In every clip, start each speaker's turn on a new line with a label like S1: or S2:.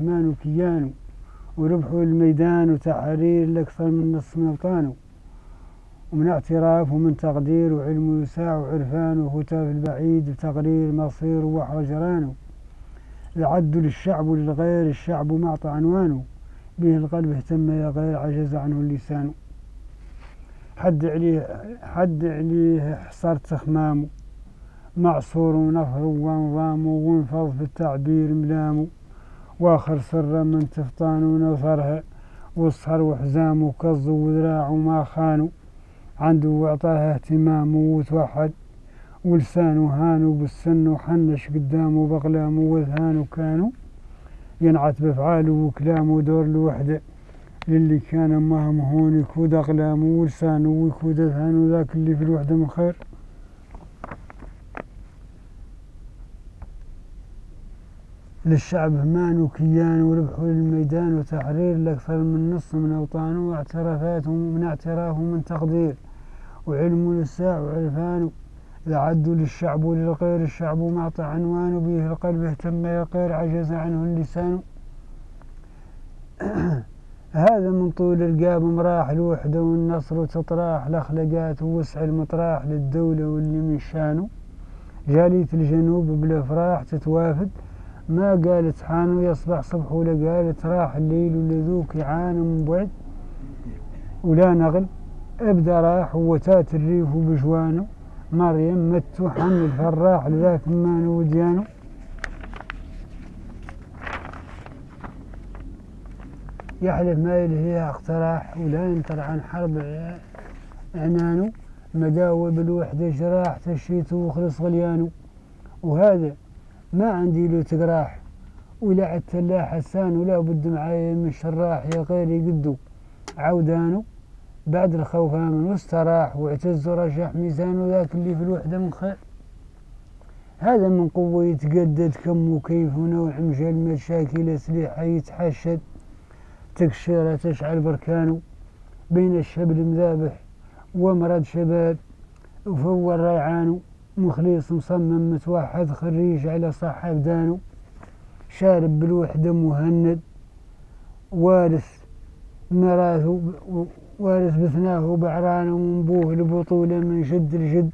S1: مان وكيان وربحوا الميدان وتحرير لأكثر من نصف من أوطانه، ومن اعتراف ومن تقدير وعلم وساع وعرفان وهتاف البعيد وتقرير مصير وحجرانه، العد للشعب وللغير الشعب معطى عنوانه، به القلب اهتم يا غير عجز عنه اللسان. حد عليه حصرت خمامه معصور ونفر ونظام وانفض في التعبير ملامه، واخر سر من تفطان ونصرها والصهر وحزامه كظ وذراعه ما خانوا، عنده واعطاها اهتمامه وتوحد ولسانه هانوا بالسن وحنش قدامه بقلامه وذهانه كانوا ينعت بافعاله وكلامه دور الوحده للي كان مهون يكود اقلامه ولسانه ويكود اذهانه ذاك اللي في الوحده من خير. للشعب همان وكيان وربحوا للميدان وتحرير لأكثر من نص من أوطانه، واعترافاتهم من اعتراف ومن تقدير وعلم للساع وعرفانه، العدوا للشعب وللغير الشعب معطى عنوانه، به القلب اهتم يا غير عجز عنه اللسان. هذا من طول القاب مراح الوحدة والنصر وتطراح الأخلاقات ووسع المطراح للدولة واللي من شانه، جالية الجنوب بالأفراح تتوافد ما قالت حانو يصبح صبح ولا قالت راح الليل ولذوك يعانوا من بعد ولا نغل ابدا راح وتات الريف وبجوانه، مريم مت حمل فراح لذاك مانو وديانه. يحلف ما يلهيها اقتراح ولا ينطر عن حرب عنانه، مداوى بالوحدة جراح تشيته وخلص غليانه، وهذا ما عندي له تقراح ولا عالتلا حسان ولا بد معايا من شراح يا غيري قدو عودانه، بعد الخوف من واستراح واعتز ورجح ميزانه ذاك اللي في الوحدة من خير. هذا من قوة يتجدد كم وكيف ونوع مجال مشاكل أسلحة يتحشد تكشيرة تشعل بركانه، بين الشبل مذابح ومرض شباب وفور ريعانه، مخلص مصمم متوحد خريج على صح أبدانه، شارب بالوحدة مهند وارث ميراثه وارث بثناه بعرانه، ومنبوه البطولة من جد لجد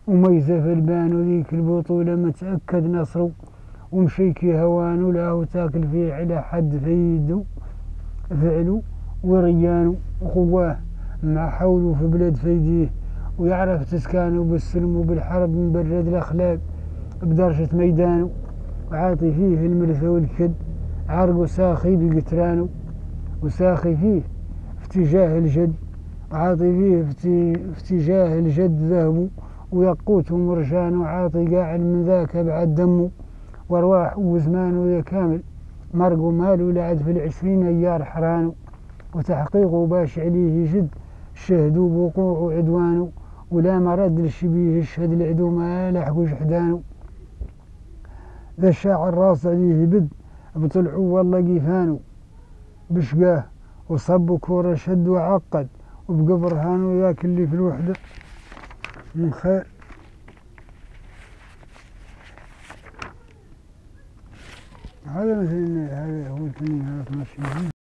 S1: وميزة في البان وذيك البطولة متأكد نصره، ومشيكي هوانه له تاكل فيه على حد فيده فعله وريانه، وقواه مع حوله في بلاد فيديه ويعرف تسكانه بالسلم وبالحرب مبرد الأخلاق بدرجة ميدانه، وعاطي فيه المرثى والكد عرقه ساخي بقترانه، وساخي فيه في اتجاه الجد وعاطي فيه في اتجاه الجد ذهبه ويقوت ومرجانه، وعاطي قاعد من ذاك بعد دمه وارواح وزمانه ذا كامل مرقه ماله لعد في 20 ايار حرانه، وتحقيقه باش عليه جد شهدوا بوقوعه عدوانه، ولا مرد للشبيه الشهد العدو ما لحقوا جحدانه، ذا الشاعر راس عليه بد بطلعوا والله قيفانه بشقاه وصب كورة شد وعقد وبقبر هانو ذاك اللي في الوحدة من خير. هذا مثل هذا هو الفني هذا ماشي